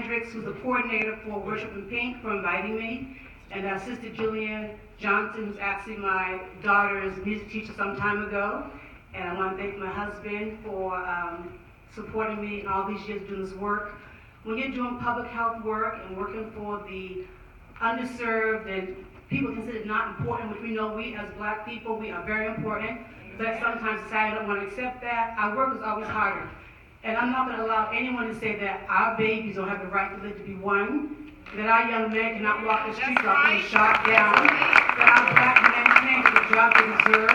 Hendricks, who's the coordinator for Worship in Pink, for inviting me, and Sister Julianne Johnson, who's actually my daughter's music teacher some time ago. And I want to thank my husband for supporting me in all these years doing this work. When you're doing public health work and working for the underserved and people considered not important, which we know we as Black people, we are very important, but sometimes society don't want to accept that. Our work is always harder. And I'm not going to allow anyone to say that our babies don't have the right to live to be one, that our young men cannot walk the streets without being shot down, that our Black men can't get the job they deserve,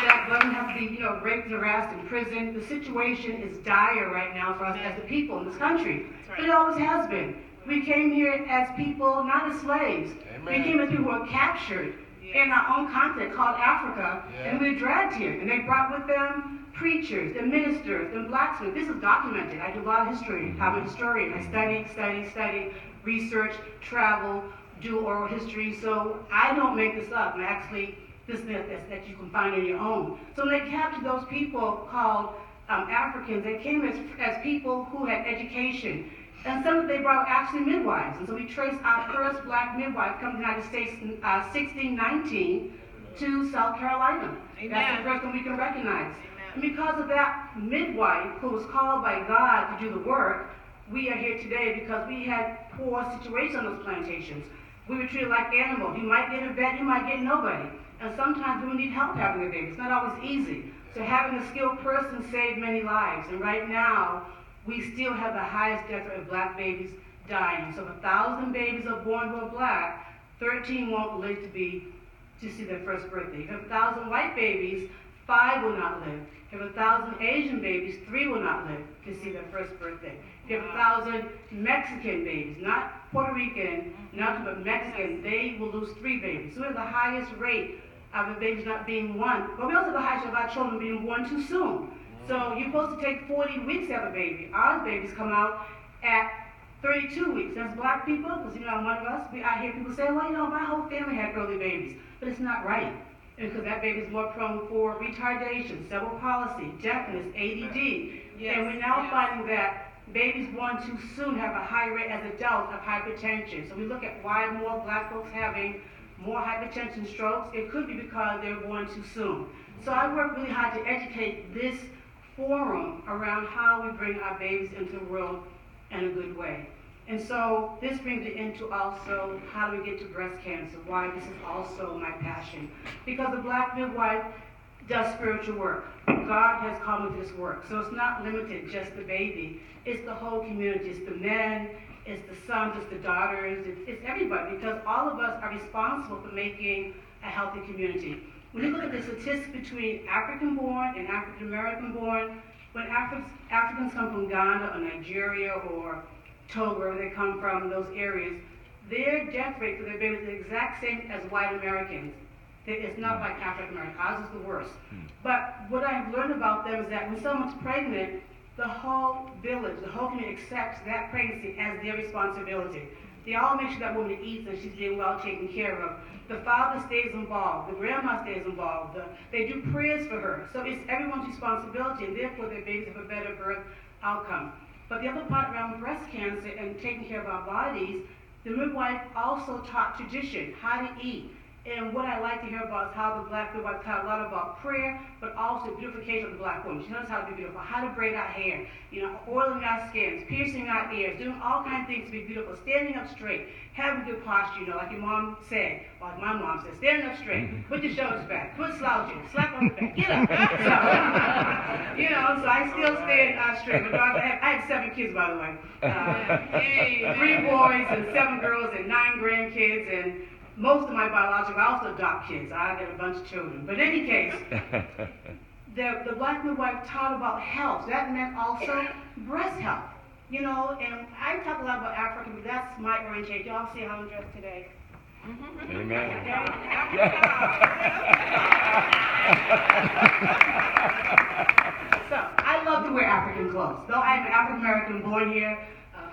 that women have to be, raped and harassed in prison. The situation is dire right now for us as the people in this country. But it always has been. We came here as people, not as slaves. We came as people who were captured in our own continent called Africa, and we were dragged here. And they brought with them preachers, the ministers, the blacksmiths. This is documented. I do a lot of history. I'm a historian. I study, research, travel, do oral history. So I don't make this up. And actually, this that you can find on your own. So when they captured those people called Africans, they came as people who had education. And some of they brought actually midwives. And so we traced our first Black midwife come to the United States in 1619 to South Carolina. Amen. That's the first one we can recognize. And because of that midwife who was called by God to do the work, we are here today because we had poor situations on those plantations. We were treated like animals. You might get a vet, you might get nobody. And sometimes we need help having a baby. It's not always easy. So having a skilled person saved many lives. And right now, we still have the highest death rate of Black babies dying. So if 1,000 babies are born who are Black, 13 won't live to see their first birthday. If you have 1,000 white babies, 5 will not live. If you have 1,000 Asian babies, 3 will not live to see their first birthday. If you have 1,000 Mexican babies, not Puerto Rican, but Mexican, they will lose 3 babies. So we have the highest rate of the babies not being born, but we also have the highest rate of our children being born too soon. So you're supposed to take 40 weeks to have a baby. Our babies come out at 32 weeks. As Black people, because I'm one of us, I hear people say, well, my whole family had early babies. But it's not right. Because that baby is more prone for retardation, cerebral palsy, deafness, ADD. Yes. And we're now finding that babies born too soon have a high rate as adults of hypertension. So we look at why more Black folks having more hypertension strokes. It could be because they're born too soon. So I work really hard to educate this forum around how we bring our babies into the world in a good way. And so this brings it into also how do we get to breast cancer, why this is also my passion. Because the Black midwife does spiritual work. God has called me to this work. So it's not limited just the baby. It's the whole community. It's the men, it's the sons, it's the daughters, it's everybody. Because all of us are responsible for making a healthy community. When you look at the statistics between African-born and African-American-born, when Africans come from Ghana or Nigeria or Togo, wherever they come from, those areas, their death rate for their babies is the exact same as white Americans. It's not like African American. Ours is the worst. But what I've learned about them is that when someone's pregnant, the whole village, the whole community accepts that pregnancy as their responsibility. They all make sure that woman eats and she's being well taken care of. The father stays involved. The grandma stays involved. They do prayers for her. So it's everyone's responsibility, and therefore their babies have a better birth outcome. But the other part around breast cancer and taking care of our bodies, the midwife also taught tradition, how to eat. And what I like to hear about is how the Black midwife taught a lot about prayer, but also beautification of the Black woman. She knows how to be beautiful, how to braid our hair, oiling our skins, piercing our ears, doing all kinds of things to be beautiful, standing up straight, having good posture, like your mom said, or like my mom said, standing up straight, put your shoulders back, quit slouching, slap on the back, get up. So I still stand straight. My daughter, I had 7 kids, by the way. 3 boys and 7 girls and 9 grandkids, and most of my biological, I also adopt kids. I got a bunch of children. But in any case, the Black midwife taught about health. That meant also breast health. And I talk a lot about Africa, but that's my orientation. Y'all see how I'm dressed today. Amen. So, I love to wear African clothes. Though I'm an African American born here,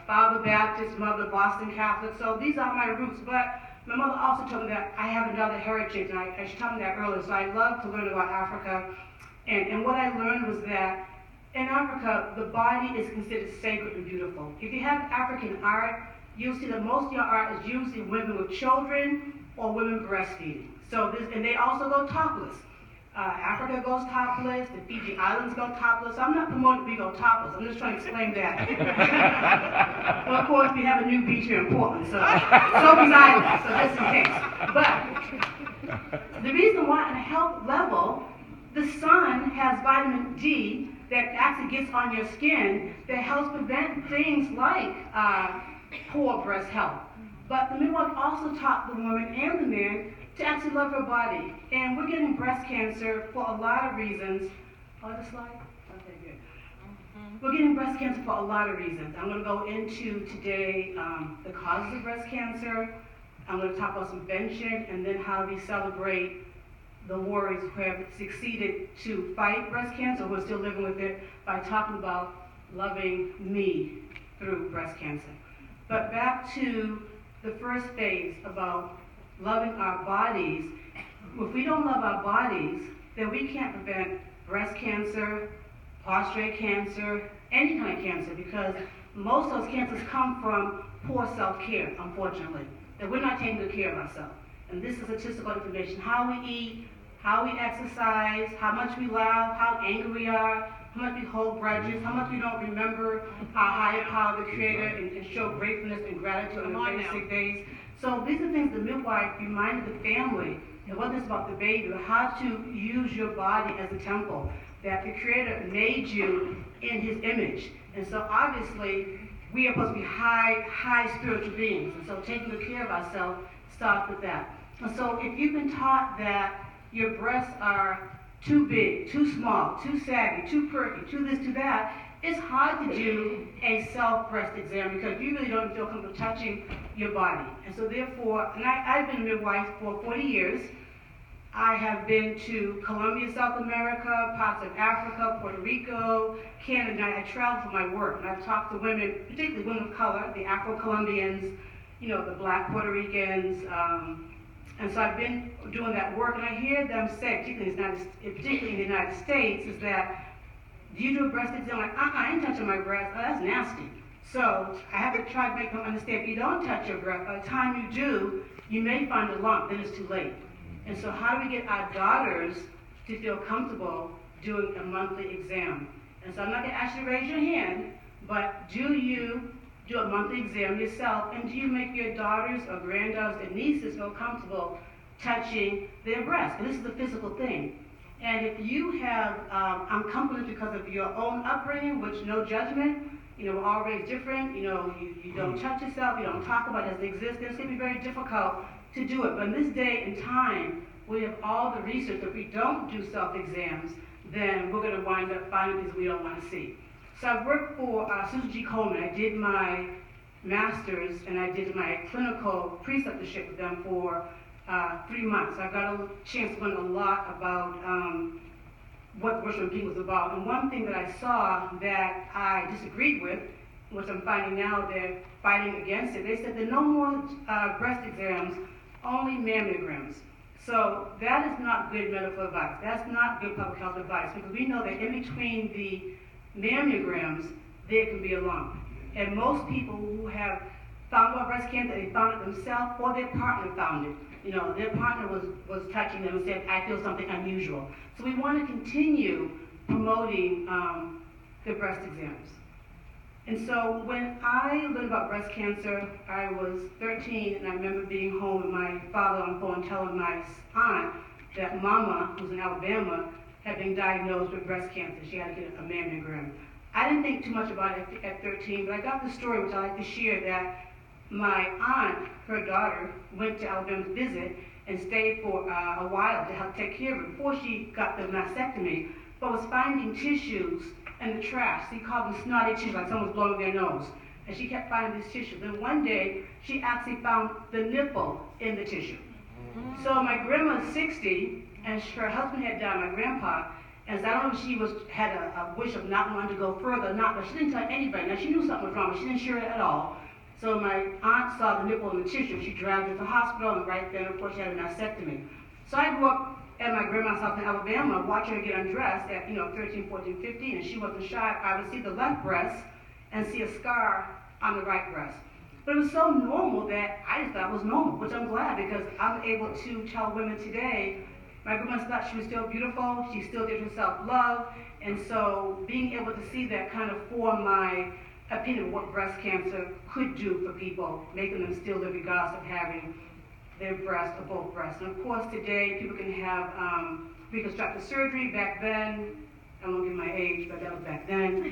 father Baptist, mother Boston Catholic, so these are my roots. But my mother also told me that I have another heritage, and she told me that earlier, so I love to learn about Africa. And what I learned was that in Africa, the body is considered sacred and beautiful. If you have African art, you'll see that most of your art is usually women with children or women breastfeeding. And they also go topless. Africa goes topless, the Fiji Islands go topless. I'm not promoting we go topless, I'm just trying to explain that. Well, of course, we have a new beach here in Portland, so Sophie's Island, so just in case. But the reason why, on a health level, the sun has vitamin D that actually gets on your skin that helps prevent things like poor breast health. But the midwife also taught the woman and the man to actually love her body. And we're getting breast cancer for a lot of reasons. Oh, the slide? Okay, good. We're getting breast cancer for a lot of reasons. I'm going to go into today the causes of breast cancer. I'm going to talk about some prevention and then how we celebrate the warriors who have succeeded to fight breast cancer, who are still living with it, by talking about loving me through breast cancer. But back to the first phase about loving our bodies. If we don't love our bodies, then we can't prevent breast cancer, prostate cancer, any kind of cancer, because most of those cancers come from poor self-care, unfortunately, that we're not taking good care of ourselves. And this is statistical information: how we eat, how we exercise, how much we laugh, how angry we are, how much we hold grudges, how much we don't remember our higher power, the Creator, and show gratefulness and gratitude on the basic days. So these are things the midwife reminded the family. It wasn't just about the baby, but how to use your body as a temple, that the Creator made you in His image. And so obviously, we are supposed to be high spiritual beings. And so taking good care of ourselves starts with that. And so if you've been taught that your breasts are too big, too small, too saggy, too perky, too this, too that, it's hard to do a self-breast exam because you really don't feel comfortable touching your body. And so therefore, and I've been a midwife for 40 years. I have been to Colombia, South America, parts of Africa, Puerto Rico, Canada. I traveled for my work, and I've talked to women, particularly women of color, the Afro-Colombians, the Black Puerto Ricans, and so I've been doing that work, and I hear them say, particularly in the United States, is that, do you do a breast exam? Like, I ain't touching my breast. Oh, that's nasty. So I have to try to make them understand, if you don't touch your breast, by the time you do, you may find a lump, then it's too late. And so how do we get our daughters to feel comfortable doing a monthly exam? And so I'm not going to ask you to raise your hand, but do you do a monthly exam yourself, and do you make your daughters or granddaughters and nieces feel comfortable touching their breasts? And this is a physical thing. And if you have uncomfortable because of your own upbringing, which no judgment, we're all raised different, you don't touch yourself, you don't talk about it as it exists, it's going to be very difficult to do it. But in this day and time, we have all the research that if we don't do self-exams, then we're going to wind up finding things we don't want to see. So I worked for Susan G. Komen. I did my master's and I did my clinical preceptorship with them for 3 months. I got a chance to learn a lot about what worship and peace was about. And one thing that I saw that I disagreed with, which I'm finding now they're fighting against it, they said there are no more breast exams, only mammograms. So that is not good medical advice. That's not good public health advice, because we know that in between the mammograms, there can be a lump. And most people who have found out breast cancer, they found it themselves or their partner found it. Their partner was touching them and said, I feel something unusual. So we want to continue promoting the breast exams. And so when I learned about breast cancer, I was 13, and I remember being home with my father on the phone telling my aunt that Mama, who's in Alabama, had been diagnosed with breast cancer. She had to get a mammogram. I didn't think too much about it at 13, but I got the story, which I like to share, that my aunt, her daughter, went to Alabama to visit and stayed for a while to help take care of her before she got the mastectomy, but was finding tissues in the trash. She called them snotty tissues, like someone was blowing their nose. And she kept finding these tissues. Then one day, she actually found the nipple in the tissue. So my grandma's 60, and her husband had died, my grandpa, and so I don't know if she had a wish of not wanting to go further or not, but she didn't tell anybody. Now she knew something was wrong, but she didn't share it at all. So my aunt saw the nipple in the tissue. She dragged her to the hospital, and right then, of course, she had a mastectomy. So I grew up at my grandma's house in Alabama, watching her get undressed at, 13, 14, 15, and she wasn't shy, I would see the left breast and see a scar on the right breast. But it was so normal that I just thought it was normal, which I'm glad, because I'm able to tell women today, my grandma thought she was still beautiful, she still did herself love, and so being able to see that kind of formed my opinion of what breast cancer could do for people, making them still live regardless of having their breast or both breasts. And of course today people can have reconstructive surgery. Back then, I won't give my age, but that was back then.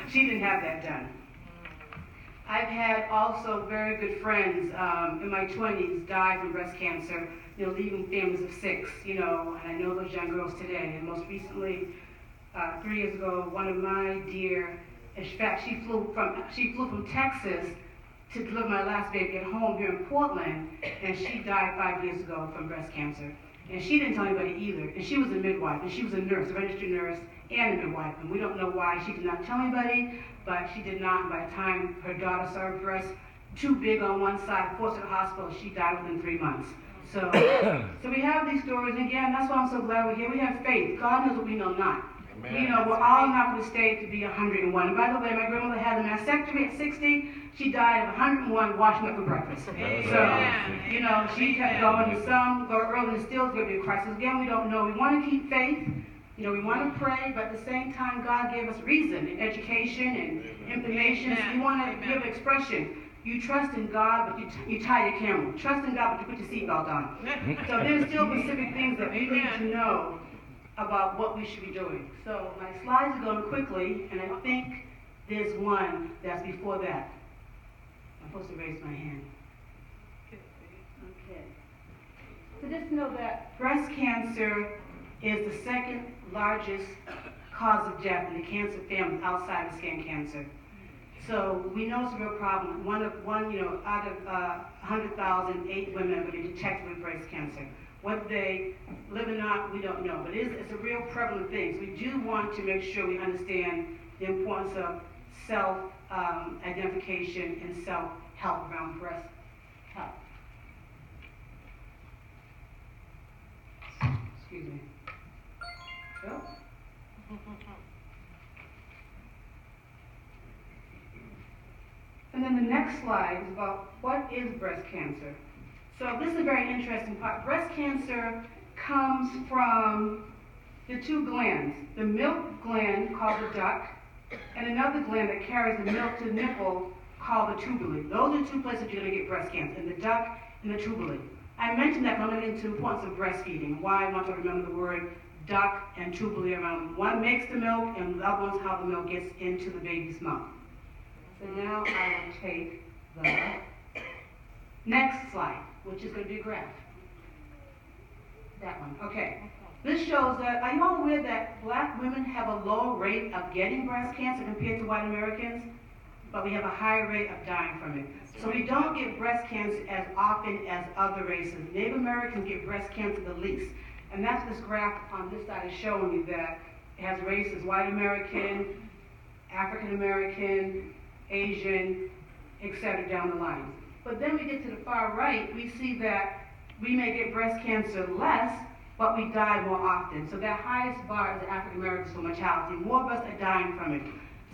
She didn't have that done. I've had also very good friends in my 20s die from breast cancer, leaving families of 6, and I know those young girls today. And most recently, 3 years ago, one of my dear, in fact, she flew from Texas to deliver my last baby at home here in Portland, and she died 5 years ago from breast cancer. And she didn't tell anybody either. And she was a midwife, and she was a nurse, a registered nurse, and a midwife. And we don't know why she did not tell anybody, but she did not. And by the time her daughter saw her breast too big on one side, forced her to the hospital, she died within 3 months. So we have these stories, and again, that's why I'm so glad we're here. We have faith. God knows what we know not. Amen. We're all not going to stay to be 101. And by the way, my grandmother had a mastectomy at 60. She died of 101 washing up for breakfast. Amen. So, she kept going, and some go early and still going to be a crisis. Again, we don't know. We want to keep faith. We want to pray, but at the same time, God gave us reason and education and information. So you want to give expression. You trust in God, but you tie your camel. Trust in God, but you put your seatbelt on. So there's still specific things that we need to know about what we should be doing. So my slides are going quickly, and I think there's one that's before that. I'm supposed to raise my hand. Okay. So just know that breast cancer is the second largest cause of death in the cancer family outside of skin cancer. So we know it's a real problem. Out of 100,000, 8 women have been detected with breast cancer. Whether they live or not, we don't know. But it's a real prevalent thing. So we do want to make sure we understand the importance of self-identification and self-help around breast health. Excuse me. So. And then the next slide is about what is breast cancer. So this is a very interesting part. Breast cancer comes from the 2 glands, the milk gland called the duct, and another gland that carries the milk to the nipple called the tubule. Those are 2 places you're going to get breast cancer, in the duct and the tubule. I mentioned that, but I'm going to get into the importance of breastfeeding, why I want to remember the word duct and tubule around. One makes the milk, and the other one's how the milk gets into the baby's mouth. So now I will take the next slide, which is going to be a graph. That one. Okay. This shows that, are you all aware that black women have a lower rate of getting breast cancer compared to white Americans? But we have a higher rate of dying from it. So we don't get breast cancer as often as other races. Native Americans get breast cancer the least. And that's this graph on this side is showing you that it has races: white American, African American, Asian, etc. down the line. But then we get to the far right, we see that we may get breast cancer less, but we die more often. So that highest bar is the African Americans for mortality. More of us are dying from it.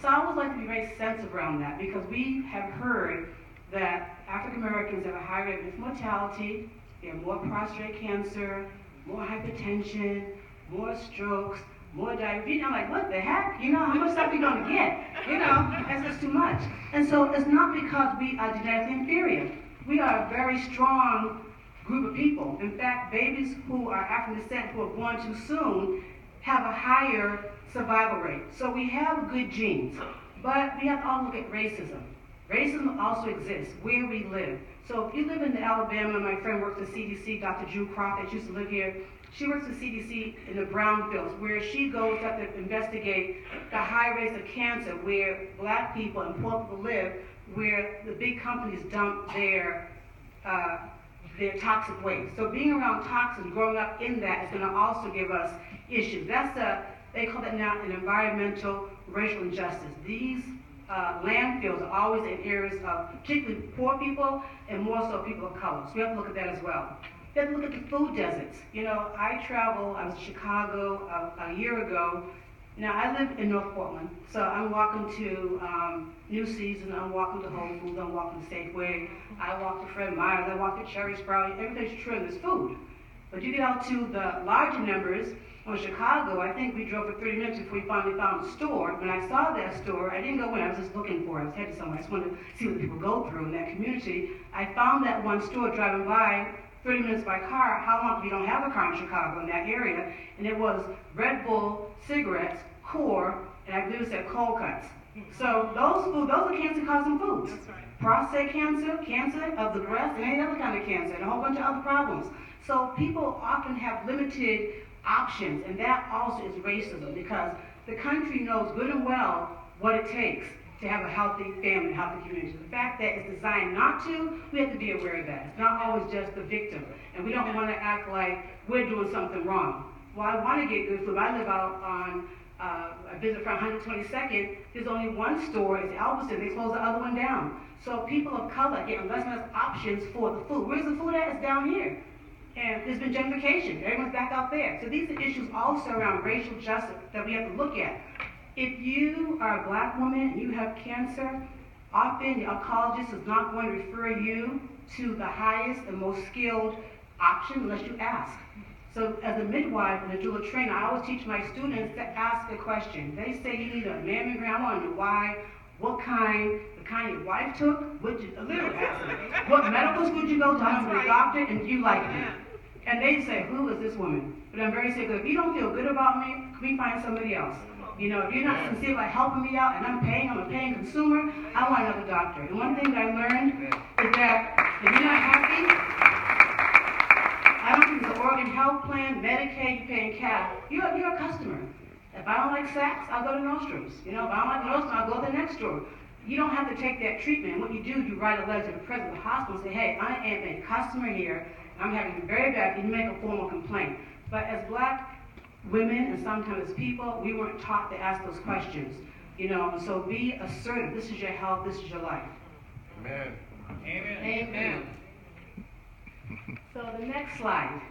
So I always like to be very sensitive around that, because we have heard that African Americans have a high rate of mortality, they have more prostate cancer, more hypertension, more strokes, more diabetes. I'm like, what the heck? How much stuff are you going to get? That's just too much. And so it's not because we are genetically inferior. We are a very strong group of people. In fact, babies who are African descent who are born too soon have a higher survival rate. So we have good genes, but we have to also look at racism. Racism also exists where we live. So if you live in Alabama, my friend works at CDC, Dr. Drew Crawford, used to live here. She works at CDC in the brownfields, where she goes up to investigate the high rates of cancer where black people and poor people live, where the big companies dump their toxic waste. So being around toxins, growing up in that, is going to also give us issues. They call that now an environmental racial injustice. These landfills are always in areas of particularly poor people and more so people of color. So we have to look at that as well. You have to look at the food deserts. You know, I was in Chicago a year ago. Now, I live in North Portland, so I'm walking to New Season, I'm walking to Whole Foods, I'm walking to Safeway, I walk to Fred Meyer's, I walk to Cherry Sprout, everything's true, and there's food. But you get out to the larger numbers, in Chicago, I think we drove for 30 minutes before we finally found a store. When I saw that store, I didn't go in, I was just looking for it, I was headed somewhere, I just wanted to see what people go through in that community. I found that one store driving by, 30 minutes by car. How long we don't have a car in Chicago in that area? And it was Red Bull, cigarettes, Core, and I believe it said cold cuts. So those are cancer-causing foods. That's right. Prostate cancer, cancer of the breast, and any other kind of cancer, and a whole bunch of other problems. So people often have limited options, and that also is racism, because the country knows good and well what it takes to have a healthy family, healthy community. The fact that it's designed not to, we have to be aware of that. It's not always just the victim, and we don't want to act like we're doing something wrong. Well, I want to get good food. I live out on, I visit from 122nd. There's only one store, it's Albertson. They closed the other one down. So people of color get less and less options for the food. Where's the food at? It's down here. And there's been gentrification. Everyone's back out there. So these are issues also around racial justice that we have to look at. If you are a black woman and you have cancer, often the oncologist is not going to refer you to the highest and most skilled option unless you ask. So as a midwife and a doula trainer, I always teach my students to ask a question. They say you need a mammogram, I want to know why, what kind, the kind your wife took, literally ask them. What medical school did you go to, I'm a doctor, and do you like me? And they say, who is this woman? But I'm very sick. If you don't feel good about me, can we find somebody else? You know, if you're not sincere about helping me out, and I'm a paying consumer, I want another doctor. And one thing that I learned is that if you're not happy, I don't think it's the Oregon Health Plan, Medicaid, you're paying cap. You're a customer. If I don't like Saks, I'll go to Nordstrom's. You know, if I don't like Nordstrom's, I'll go to the next store. You don't have to take that treatment. What you do, you write a letter to the president of the hospital and say, hey, I am a customer here. I'm having it very bad. Can you make a formal complaint? But as black women and sometimes as people, we weren't taught to ask those questions. You know, so be assertive. This is your health. This is your life. Amen. Amen. Amen. So the next slide.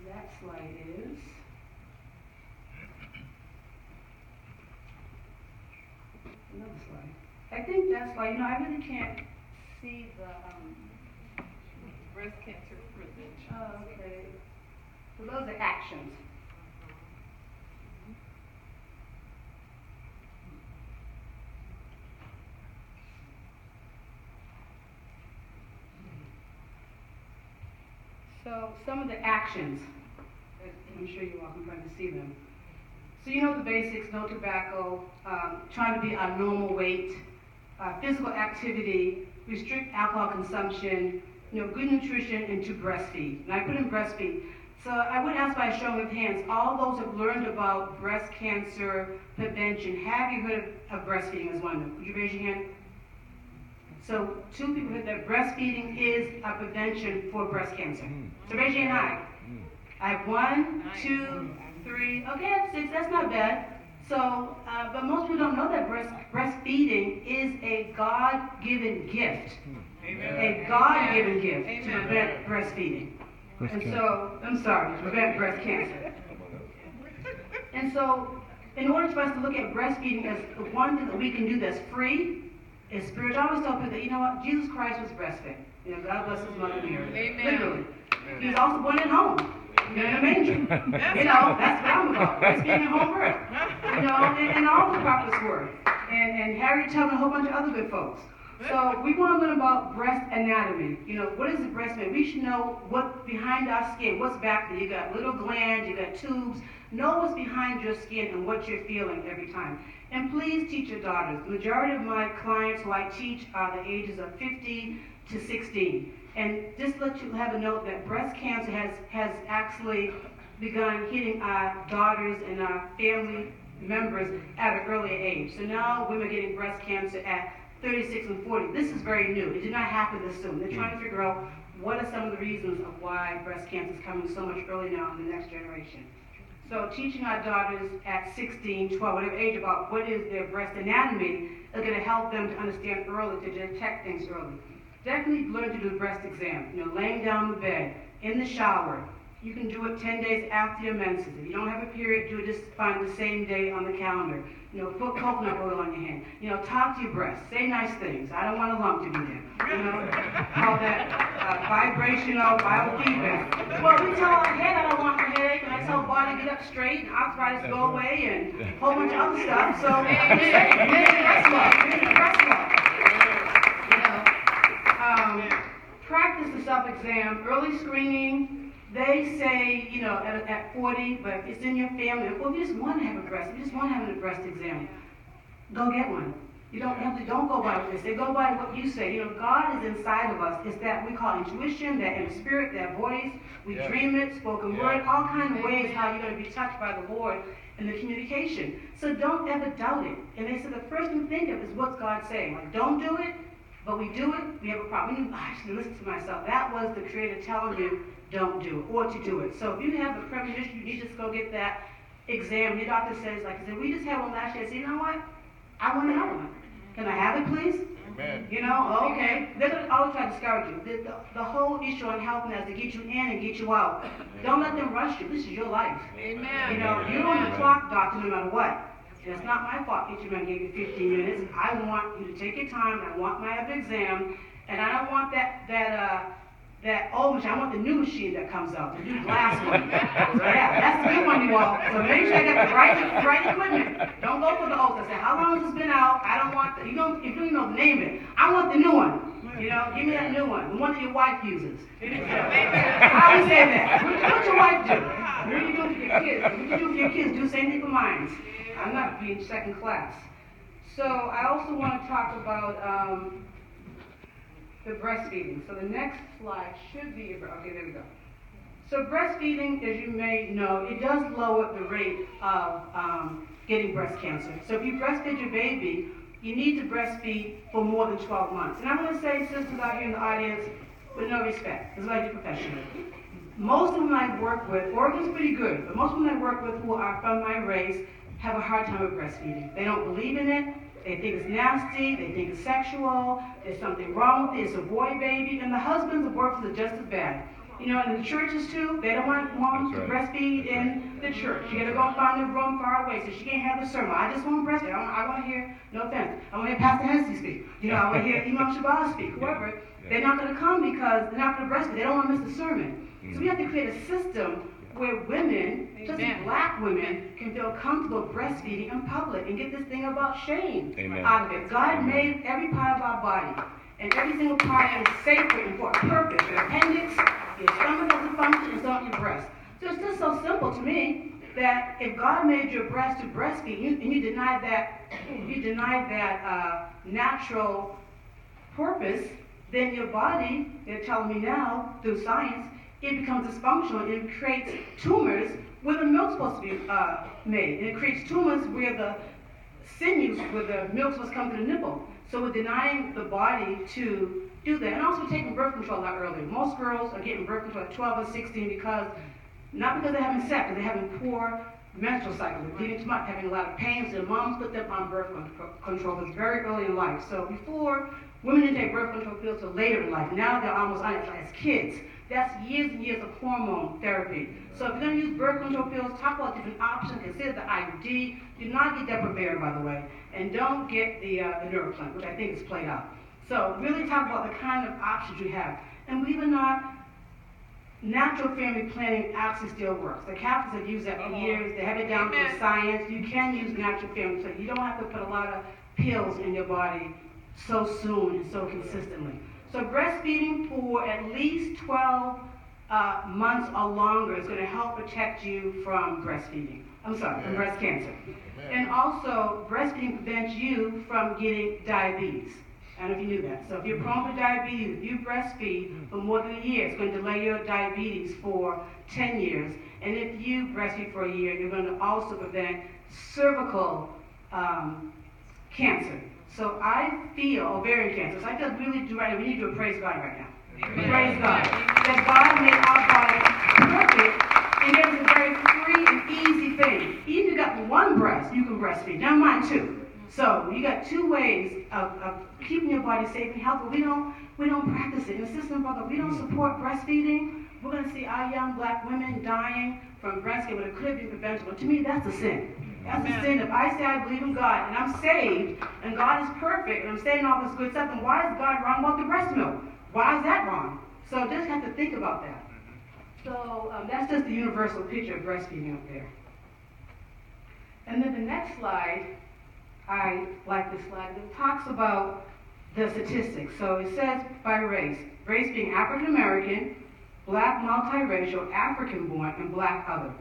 That slide is. Another slide. I think that's why, you know, I really can't see the, Breast cancer prevention. oh, okay. So those are actions. So some of the actions, I'm sure you're all trying to see them. So you know the basics, no tobacco, trying to be a normal weight, physical activity, restrict alcohol consumption, you know, good nutrition, and to breastfeed. And I put in breastfeed. So I would ask by a show of hands, all those who have learned about breast cancer prevention, have you heard of breastfeeding as one of them? Would you raise your hand? So 2 people heard that breastfeeding is a prevention for breast cancer. So raise your hand high. I have 1, 2, 3, okay, that's 6, that's not bad. So, but most people don't know that breastfeeding is a God-given gift. Amen. A God-given gift to Amen. prevent breastfeeding. And so, I'm sorry, to prevent breast cancer. And so, in order for us to look at breastfeeding as the one thing that we can do that's free, is spiritual. I always tell people that, you know what, Jesus Christ was breastfed. You know, God bless his mother Mary. Amen. Literally. He was also born at home. You know, in a manger. You know, that's what I'm about. Breastfeeding at home birth. You know, and all the prophets were. And Harriet Tubman and a whole bunch of other good folks. So we want to learn about breast anatomy. You know, what is the breast made? We should know what's behind our skin, what's back there. You got little glands, you got tubes. Know what's behind your skin and what you're feeling every time. And please teach your daughters. The majority of my clients who I teach are the ages of 50 to 16. And just to let you have a note that breast cancer has actually begun hitting our daughters and our family members at an earlier age. So now women are getting breast cancer at 36 and 40. This is very new. It did not happen this soon. They're trying to figure out what are some of the reasons of why breast cancer is coming so much early now in the next generation. So teaching our daughters at 16, 12, whatever age about what is their breast anatomy is going to help them to understand early, to detect things early. definitely learn to do a breast exam. You know, laying down on the bed, in the shower. You can do it 10 days after your menses. If you don't have a period, do it just find the same day on the calendar. You know, put coconut oil on your hand. You know, talk to your breasts. Say nice things. I don't want a lump to be there. You know, all that vibrational biofeedback. Well, we tell our head I don't want a headache, and I tell body get up straight, and arthritis go away, and a whole bunch of other stuff. So, make the breast love. Make the breast love. You know, practice the self-exam, early screening. They say, you know, at 40, but if it's in your family, well, if you just want to have a breast, if you just want to have a breast exam, go get one. You don't have to, don't go by what they say, go by what you say. You know, God is inside of us. It's that we call intuition, that inner spirit, that voice. We dream it, spoken word, all kinds of ways how you're going to be touched by the Lord in the communication. So don't ever doubt it. And they said the first thing to think of is what's God saying. Like, don't do it, but we do it, we have a problem. I should listen to myself. That was the Creator telling you, don't do it, or to do it. So if you have a premonition, you need to just go get that exam. Your doctor says, like I said, we just had one last year. I said, you know what? I want another one. Can I have it, please? Amen. You know, okay. They're going to always try to discourage you. The whole issue on helping is to get you in and get you out. Don't let them rush you. This is your life. Amen. You know, you're on the clock, doctor, no matter what. And it's not my fault that you gave you 15 minutes. I want you to take your time. I want my exam. And I don't want that old machine. I want the new machine that comes out, the new glass one. Yeah, that's the good one, you all. So make sure I got the right equipment. Don't go for the old. I say, how long has this been out? I don't want if you don't even know the name of it. I want the new one. You know, give me that new one, the one that your wife uses. I always say that. What your wife do? What do you do for your kids? What you do for your kids? Do the same thing for mine. I'm not being second class. So I also want to talk about the breastfeeding. So the next slide should be, okay, there we go. So breastfeeding, as you may know, it does lower the rate of getting breast cancer. So if you breastfeed your baby, you need to breastfeed for more than 12 months. And I'm going to say, sisters out here in the audience, with no respect, because I do professionally. Most of them I work with, Oregon's pretty good, but most of them I work with who are from my race have a hard time with breastfeeding. They don't believe in it. They think it's nasty, they think it's sexual, there's something wrong with it, it's a boy baby, and the husbands of workers are just as bad. You know, in the churches too, they don't want moms to breastfeed in the church. You gotta go and find a room far away, so she can't have the sermon. I just want to breastfeed. I want to hear, no offense, I want to hear Pastor Hennessy speak. You know, I want to hear Imam Shabazz speak, whoever. They're not gonna come because they're not gonna breastfeed. They don't want to miss the sermon. So we have to create a system where women, just black women, can feel comfortable breastfeeding in public and get this thing about shame out of it. God made every part of our body, and every single part is sacred and for a purpose. Your appendix, your stomach has a function, and so on your breast. So it's just so simple to me that if God made your breast to breastfeed, and you deny that natural purpose, then your body, they're telling me now through science, it becomes dysfunctional and it creates tumors where the milk's supposed to be made. And it creates tumors where the sinews, where the milk's supposed to come to the nipple. So we're denying the body to do that. And also taking birth control a lot earlier. Most girls are getting birth control at 12 or 16 because, not because they're having sex, but they're having poor menstrual cycle. They're bleeding too much, having a lot of pain, so their moms put them on birth control. It's very early in life. So before, women didn't take birth control pills until later in life. Now they're almost on it as kids. That's years and years of hormone therapy. So if you're going to use birth control pills, talk about different options. Consider the IUD. Do not get Depo-Provera, by the way. And don't get the Neuroplan, which I think is played out. So really talk about the kind of options you have. And believe it or not, natural family planning actually still works. The Catholics have used that for years. They have it down to science. You can use natural family planning. You don't have to put a lot of pills in your body so soon and so consistently. So breastfeeding for at least 12 months or longer is going to help protect you from breastfeeding. I'm sorry, from breast cancer. And also, breastfeeding prevents you from getting diabetes. I don't know if you knew that. So if you're prone to diabetes, if you breastfeed for more than a year, it's going to delay your diabetes for 10 years. And if you breastfeed for a year, you're going to also prevent cervical cancer. So I feel ovarian cancer. So I just really do right now. We need to praise God right now. Praise God. That God made our body perfect, and it is a very free and easy thing. Even if you got one breast, you can breastfeed. Now mine too. So you got two ways of keeping your body safe and healthy. We don't practice it. And sister and brother, we don't support breastfeeding. We're going to see our young black women dying from breast cancer when it could have been preventable. To me, that's a sin. That's a sin. If I say I believe in God and I'm saved and God is perfect and I'm saying all this good stuff, then why is God wrong about the breast milk? Why is that wrong? So just have to think about that. So that's just the universal picture of breastfeeding up there. And then the next slide, I like this slide. It talks about the statistics. So it says by race being African American, black multiracial, African born, and black other.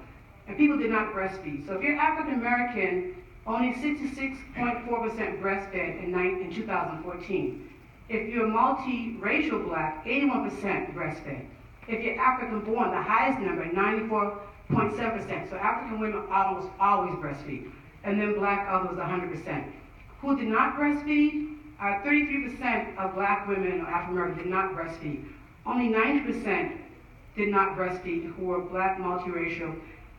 And people did not breastfeed. So if you're African American, only 66.4% breastfed in 2014. If you're multiracial black, 81% breastfed. If you're African born, the highest number, 94.7%. So African women almost always breastfeed. And then black others, 100%. Who did not breastfeed? 33% of black women or African American did not breastfeed. Only 90% did not breastfeed who were black multiracial.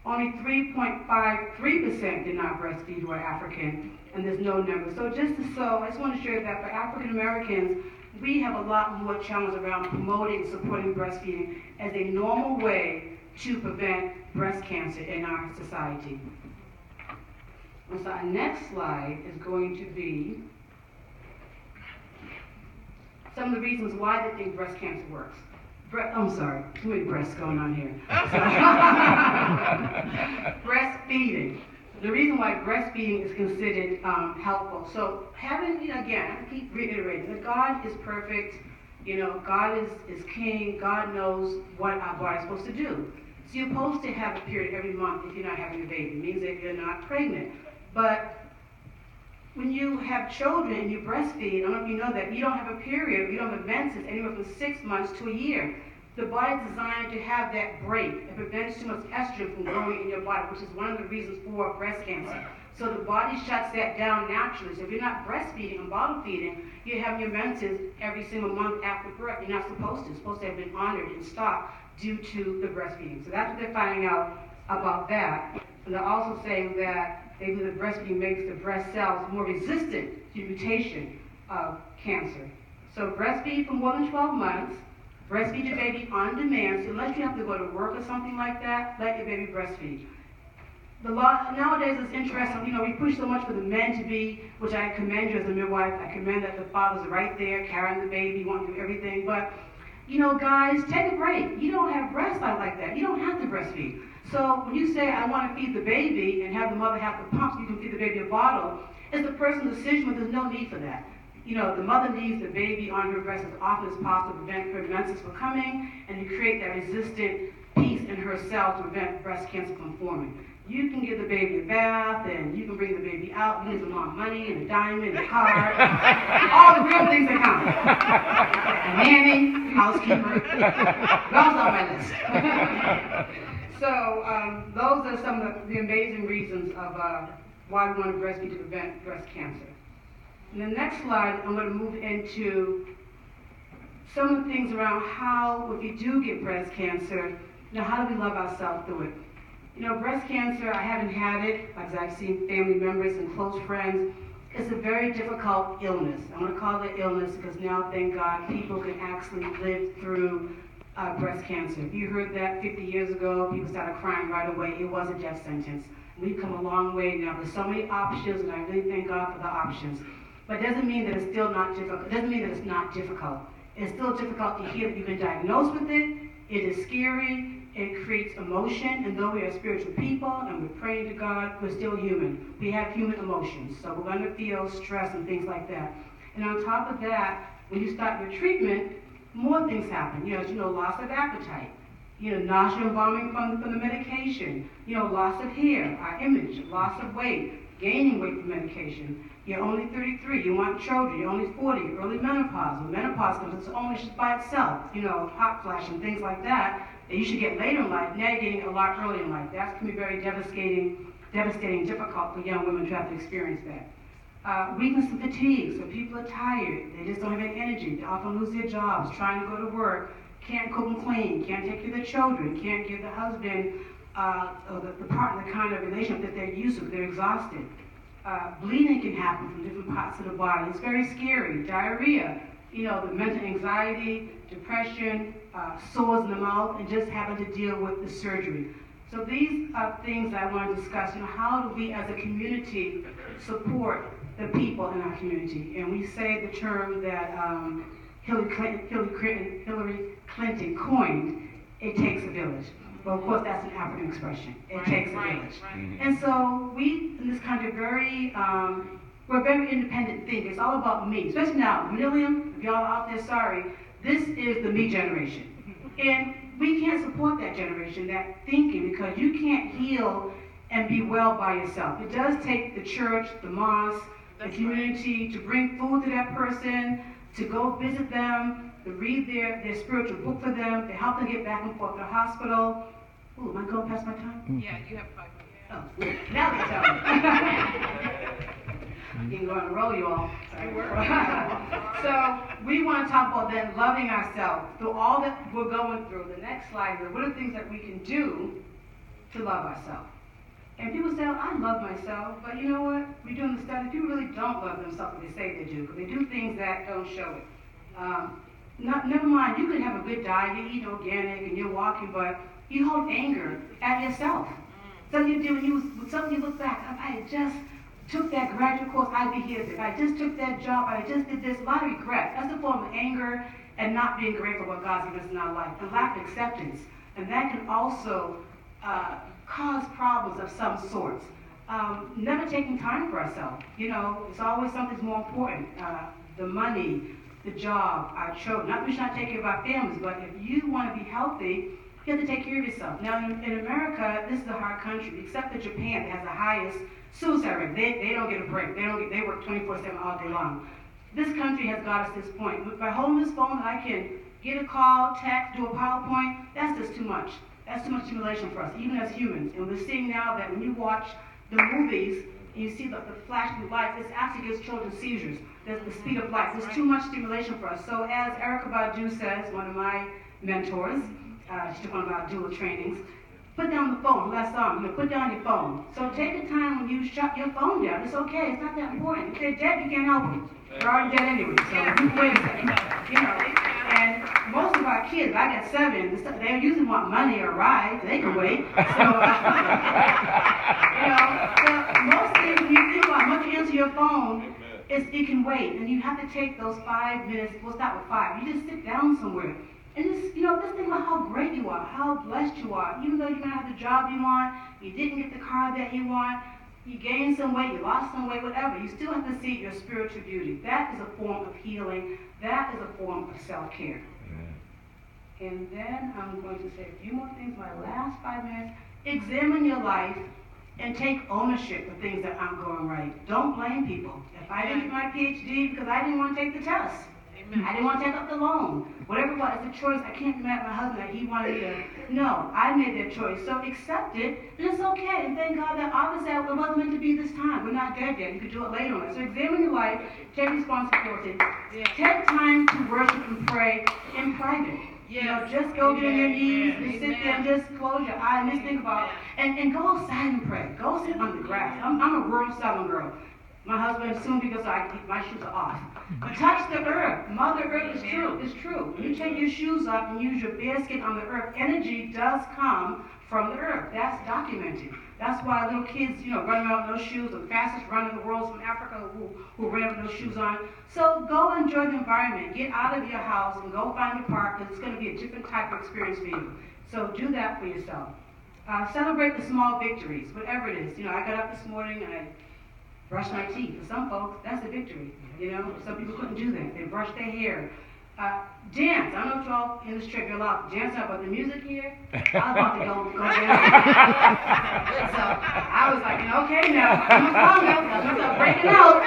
Only 3.53% did not breastfeed who were African, and there's no number. So I just want to share that for African Americans, we have a lot more challenge around promoting and supporting breastfeeding as a normal way to prevent breast cancer in our society. And so our next slide is going to be some of the reasons why they think breast cancer works. I'm sorry, too many breasts going on here. Breastfeeding. The reason why breastfeeding is considered helpful. So having, again, I keep reiterating that God is perfect. God is king. God knows what our body's supposed to do. So you're supposed to have a period every month if you're not having a baby. It means that you're not pregnant. But when you have children and you breastfeed, I don't know if you know that, you don't have a period, you don't have menses anywhere from 6 months to a year. The body's designed to have that break. It prevents too much estrogen from growing in your body, which is one of the reasons for breast cancer. So the body shuts that down naturally. So if you're not breastfeeding and bottle feeding, you have your menses every single month after birth. You're not supposed to. It's supposed to have been honored and stopped due to the breastfeeding. So that's what they're finding out about that. And they're also saying that they believe that breastfeeding makes the breast cells more resistant to mutation of cancer. So breastfeed for more than 12 months. Breastfeed your baby on demand. So unless you have to go to work or something like that, let your baby breastfeed. The law nowadays is interesting. We push so much for the men to be, which I commend you as a midwife. I commend that the father's right there carrying the baby, want to do everything. But guys, take a break. You don't have breast out like that. You don't have to breastfeed. So when you say I want to feed the baby and have the mother have the pump so you can feed the baby a bottle, it's the person's decision, but there's no need for that. The mother needs the baby on her breast as often as possible to prevent her menses from coming and to create that resistant piece in her cell to prevent breast cancer from forming. You can give the baby a bath and you can bring the baby out. You need the mom money and a diamond and a car. All the real things that count. A nanny, housekeeper. Those on my list. So those are some of the amazing reasons of why we want to breastfeed to prevent breast cancer. In the next slide, I'm going to move into some of the things around how, if you do get breast cancer, how do we love ourselves through it? Breast cancer, I haven't had it, as I've seen family members and close friends. It's a very difficult illness. I'm going to call it illness because now, thank God, people can actually live through breast cancer. If you heard that 50 years ago, people started crying right away. It was a death sentence. We've come a long way now. There's so many options, and I really thank God for the options. But it doesn't mean that it's still not difficult. It doesn't mean that it's not difficult. It's still difficult to hear that you've been diagnosed with it. It is scary. It creates emotion. And though we are spiritual people and we're praying to God, we're still human. We have human emotions. So we're going to feel stress and things like that. And on top of that, when you start your treatment, more things happen. Loss of appetite. Nausea and vomiting from the medication. Loss of hair, our image, loss of weight, gaining weight from medication. You're only 33, you want children, you're only 40, you're early menopause. When menopause comes, it's only just by itself, hot flash and things like that you should get later in life. Now you're getting a lot earlier in life. That can be very devastating and difficult for young women to have to experience that. Weakness and fatigue, so people are tired, they just don't have any energy, they often lose their jobs, trying to go to work, can't cook and clean, can't take care of their children, can't give the husband or the partner the kind of relationship that they're used to, they're exhausted. Bleeding can happen from different parts of the body. It's very scary. Diarrhea, the mental anxiety, depression, sores in the mouth, and just having to deal with the surgery. So these are things I want to discuss. How do we as a community support the people in our community? And we say the term that Hillary Clinton coined, it takes a village. Well, of course, that's an African expression. It takes a village. And so we in this country we're very independent thinkers. It's all about me. Especially now, millennium, if y'all are out there, sorry, this is the me generation. And we can't support that generation, that thinking, because you can't heal and be well by yourself. It does take the church, the mosque, the community to bring food to that person, to go visit them, to read their spiritual book for them, to help them get back and forth to the hospital. Ooh, am I going past my time? Yeah, you have 5 minutes. Oh, now they tell me. You can go on a roll, you all. So we want to talk about then loving ourselves through all that we're going through. The next slide is what are the things that we can do to love ourselves? And people say, I love myself, but you know what? We're doing the study. People really don't love themselves when they say they do, because they do things that don't show it. Never mind, you can have a good diet, you eat organic, and you're walking, but you hold anger at yourself. Something you do, something you look back, if I had just took that graduate course, I'd be here. If I just took that job, I just did this, a lot of regret. That's a form of anger and not being grateful for what God's given us in our life, and lack of acceptance. And that can also cause problems of some sorts. Never taking time for ourselves. It's always something's more important. The money, the job, our children. Not that we should not take care of our families, but if you want to be healthy, you have to take care of yourself. Now, in America, this is a hard country, except for Japan, that has the highest suicide rate. They don't get a break. They work 24/7 all day long. This country has got us to this point. By holding this phone, I can get a call, text, do a PowerPoint. That's just too much. That's too much stimulation for us, even as humans. And we're seeing now that when you watch the movies, and you see the flashing lights, this actually gives children seizures. There's the speed of light. There's too much stimulation for us. So as Erykah Badu says, one of my mentors, she took one of our doula trainings, put down the phone, last song, put down your phone. So take the time when you shut your phone down. It's okay, it's not that important. If they're dead, you can't help them. They're already dead anyway, so wait a second. And most of our kids, I got 7, they usually want money or rides, they can wait. So, most things, when you think about how much you answer your phone, it can wait. And you have to take those 5 minutes, we'll start with 5. You just sit down somewhere. And just think about how great you are, how blessed you are. Even though you don't have the job you want, you didn't get the car that you want, you gained some weight, you lost some weight, whatever, you still have to see your spiritual beauty. That is a form of healing. That is a form of self-care. And then I'm going to say a few more things, my last 5 minutes. Examine your life and take ownership of things that aren't going right. Don't blame people. If I didn't get my PhD because I didn't want to take the test, I didn't want to take up the loan. Whatever it was, it's a choice. I can't be mad at my husband that he wanted me to. No, I made that choice. So accept it, and it's okay. And thank God that obviously it wasn't meant to be this time. We're not dead yet. You could do it later on. So examine your life, take responsibility. Take time to worship and pray in private. Just go get on your knees and sit there and just close your eyes and just think about and go outside and pray. Go sit on the grass. I'm a rural Southern girl. My husband soon because my shoes are off. Touch the earth. Mother Earth is true. It's true. When you take your shoes off and use your bare skin on the earth, energy does come from the earth. That's documented. That's why little kids, run around with those shoes, the fastest runner in the world is from Africa who ran with those shoes on. So go enjoy the environment. Get out of your house and go find a park because it's going to be a different type of experience for you. So do that for yourself. Celebrate the small victories, whatever it is. I got up this morning and I brushed my teeth. For some folks, that's a victory. Some people couldn't do that. They brushed their hair. Dance. I don't know if y'all in this trip you're allowed to dance out, but the music here, I was about to go dance. So I was like, okay, now I'm gonna start breaking out.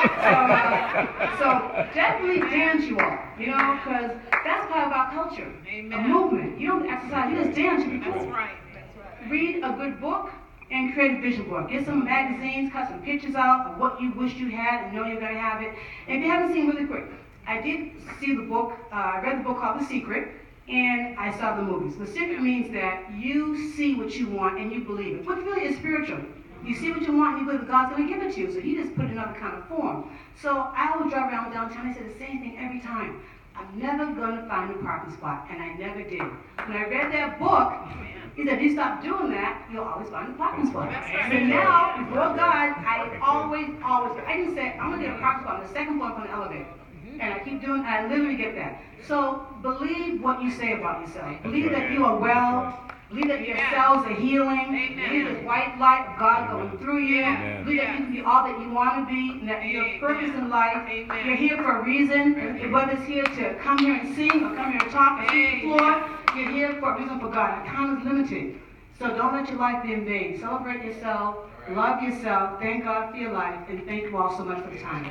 So definitely dance, you all. Because that's part of our culture. Amen. A movement. You don't exercise. You just dance. You be cool. That's right. Read a good book and create a vision board. Get some magazines, cut some pictures out of what you wish you had and know you're going to have it. And if you haven't seen really quick, I did see the book, I read the book called The Secret, and I saw the movies. The Secret means that you see what you want and you believe it, which really is spiritual. You see what you want, and you believe God's going to give it to you. So he just put it in another kind of form. So I always drive around downtown. I say the same thing every time. I'm never going to find a parking spot, and I never did. When I read that book, he said, if you stop doing that, you'll always find a parking spot. That's right. So now, before God, I always, I can say, I'm going to get a parking spot on the second floor from the elevator. And I keep doing, I literally get that. So believe what you say about yourself. Believe that you are well. Believe that your cells are healing. Believe this white light of God going through you. Amen. Believe that you can be all that you want to be, and that your purpose in life. Amen. You're here for a reason. And whether it's here to come here and sing or come here and talk or sweep the floor, you're here for a reason for God. Time is limited. So don't let your life be in vain. Celebrate yourself. Love yourself. Thank God for your life. And thank you all so much for the time.